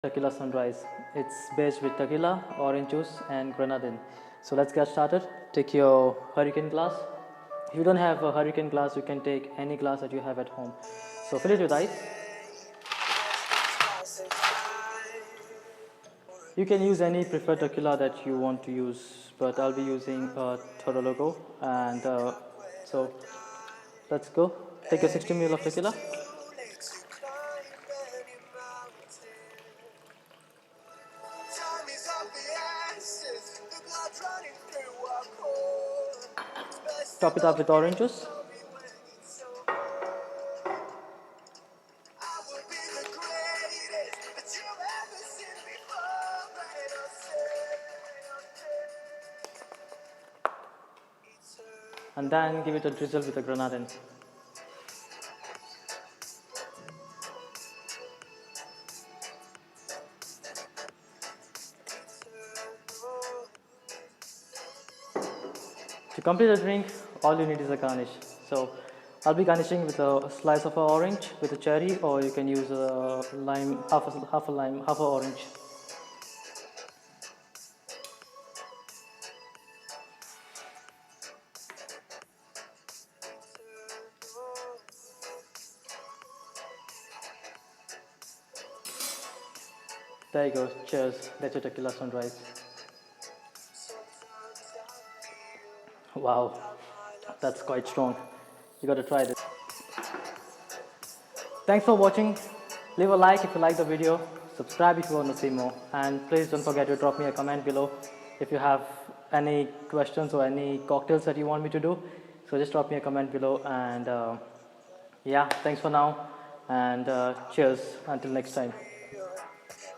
Tequila sunrise. It's based with tequila, orange juice and grenadine. So let's get started. Take your hurricane glass. If you don't have a hurricane glass, you can take any glass that you have at home. So fill it with ice. You can use any preferred tequila that you want to use, but I'll be using Toro Logo. And so let's go. Take your 60 ml of tequila. Top it up with orange juice. And then give it a drizzle with a grenadine. To complete the drink, all you need is a garnish. So I'll be garnishing with a slice of an orange with a cherry, or you can use a lime, half a lime, half a orange. There you go. Cheers. That's your tequila sunrise. Wow, that's quite strong. You gotta try this. Thanks for watching. Leave a like if you like the video. Subscribe if you want to see more. And please don't forget to drop me a comment below if you have any questions or any cocktails that you want me to do. So just drop me a comment below. And yeah, thanks for now. And cheers until next time.